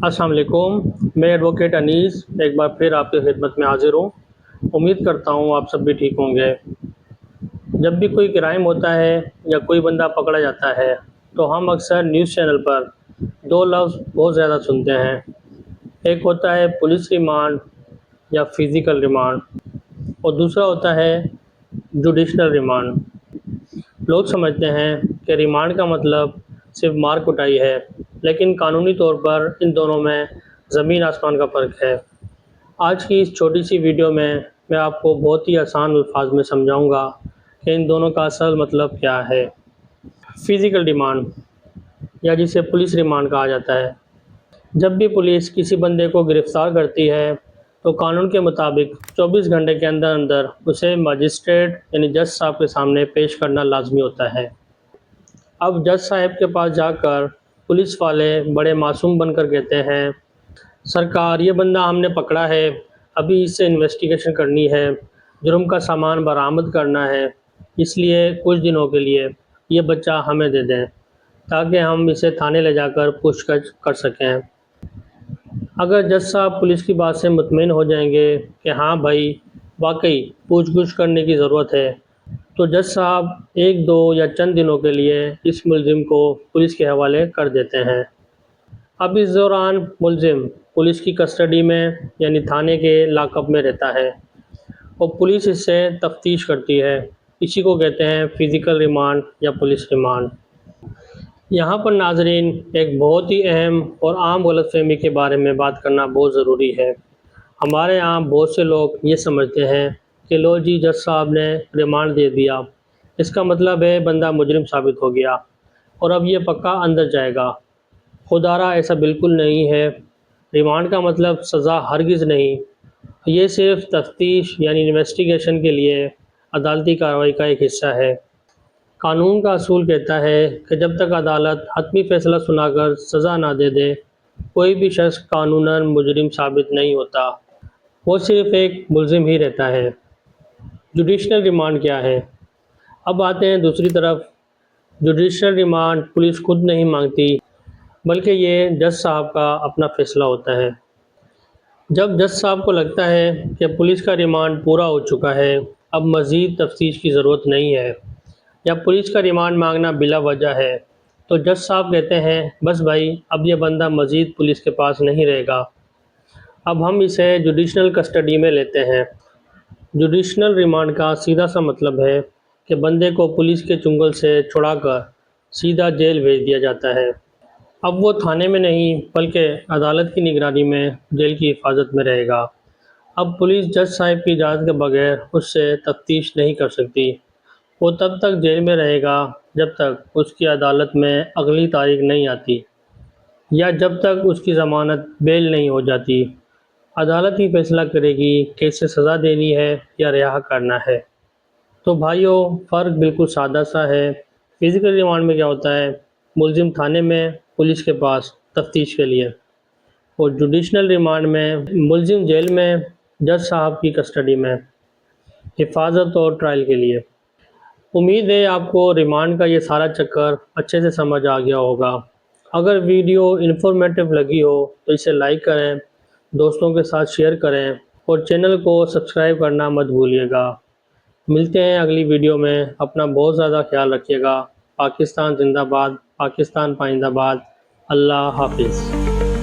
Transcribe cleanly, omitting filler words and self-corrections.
अस्सलाम वालेकुम। मैं एडवोकेट अनीस एक बार फिर आपकी खिदमत में हाज़िर हूँ। उम्मीद करता हूँ आप सब भी ठीक होंगे। जब भी कोई क्राइम होता है या कोई बंदा पकड़ा जाता है तो हम अक्सर न्यूज़ चैनल पर दो लफ्ज़ बहुत ज़्यादा सुनते हैं। एक होता है पुलिस रिमांड या फिज़िकल रिमांड और दूसरा होता है जुडिशनल रिमांड। लोग समझते हैं कि रिमांड का मतलब सिर्फ मार कुटाई है, लेकिन कानूनी तौर पर इन दोनों में ज़मीन आसमान का फ़र्क है। आज की इस छोटी सी वीडियो में मैं आपको बहुत ही आसान अल्फाज में समझाऊंगा कि इन दोनों का असल मतलब क्या है। फ़िज़िकल रिमांड या जिसे पुलिस रिमांड कहा जाता है। जब भी पुलिस किसी बंदे को गिरफ़्तार करती है तो कानून के मुताबिक 24 घंटे के अंदर अंदर उसे मजिस्ट्रेट यानी जज साहब के सामने पेश करना लाजमी होता है। अब जज साहब के पास जाकर पुलिस वाले बड़े मासूम बनकर कहते हैं, सरकार ये बंदा हमने पकड़ा है, अभी इससे इन्वेस्टिगेशन करनी है, जुर्म का सामान बरामद करना है, इसलिए कुछ दिनों के लिए ये बच्चा हमें दे दें ताकि हम इसे थाने ले जाकर पूछताछ कर सकें। अगर जज साहब पुलिस की बात से मुतमिन हो जाएंगे कि हाँ भाई वाकई पूछ गुछ करने की ज़रूरत है, तो जज साहब एक दो या चंद दिनों के लिए इस मुलजिम को पुलिस के हवाले कर देते हैं। अब इस दौरान मुलजिम पुलिस की कस्टडी में यानी थाने के लॉकअप में रहता है और पुलिस इससे तफ्तीश करती है। इसी को कहते हैं फ़िज़िकल रिमांड या पुलिस रिमांड। यहाँ पर नाजरीन एक बहुत ही अहम और आम गलतफहमी के बारे में बात करना बहुत ज़रूरी है। हमारे यहाँ बहुत से लोग ये समझते हैं कि लो जी जज साहब ने रिमांड दे दिया, इसका मतलब है बंदा मुजरिम साबित हो गया और अब ये पक्का अंदर जाएगा। खुदारा ऐसा बिल्कुल नहीं है। रिमांड का मतलब सज़ा हरगिज़ नहीं, ये सिर्फ तफ्तीश यानी इन्वेस्टिगेशन के लिए अदालती कार्रवाई का एक हिस्सा है। कानून का असूल कहता है कि जब तक अदालत हतमी फ़ैसला सुनाकर सज़ा ना दे दे, कोई भी शख्स कानूनन मुजरिम साबित नहीं होता, वो सिर्फ एक मुलजिम ही रहता है। जुडिशनल रिमांड क्या है? अब आते हैं दूसरी तरफ। जुडिशनल रिमांड पुलिस खुद नहीं मांगती, बल्कि ये जज साहब का अपना फ़ैसला होता है। जब जज साहब को लगता है कि पुलिस का रिमांड पूरा हो चुका है, अब मज़ीद तफ्तीश की ज़रूरत नहीं है, या पुलिस का रिमांड मांगना बिला वजह है, तो जज साहब कहते हैं बस भाई अब ये बंदा मज़ीद पुलिस के पास नहीं रहेगा, अब हम इसे जुडिशनल कस्टडी में लेते हैं। जुडिशनल रिमांड का सीधा सा मतलब है कि बंदे को पुलिस के चुंगल से छुड़ाकर सीधा जेल भेज दिया जाता है। अब वो थाने में नहीं बल्कि अदालत की निगरानी में जेल की हिफाजत में रहेगा। अब पुलिस जज साहब की इजाज़त के बगैर उससे तफ्तीश नहीं कर सकती। वो तब तक जेल में रहेगा जब तक उसकी अदालत में अगली तारीख नहीं आती या जब तक उसकी ज़मानत बेल नहीं हो जाती। अदालत ही फैसला करेगी कि इसे सज़ा देनी है या रिहा करना है। तो भाइयों फ़र्क बिल्कुल सादा सा है। फ़िज़िकल रिमांड में क्या होता है, मुलजिम थाने में पुलिस के पास तफ्तीश के लिए, और जुडिशनल रिमांड में मुलजिम जेल में जज साहब की कस्टडी में हिफाजत और ट्रायल के लिए। उम्मीद है आपको रिमांड का ये सारा चक्कर अच्छे से समझ आ गया होगा। अगर वीडियो इन्फॉर्मेटिव लगी हो तो इसे लाइक करें, दोस्तों के साथ शेयर करें और चैनल को सब्सक्राइब करना मत भूलिएगा। मिलते हैं अगली वीडियो में। अपना बहुत ज़्यादा ख्याल रखिएगा। पाकिस्तान जिंदाबाद, पाकिस्तान पाइंदाबाद। अल्लाह हाफिज़।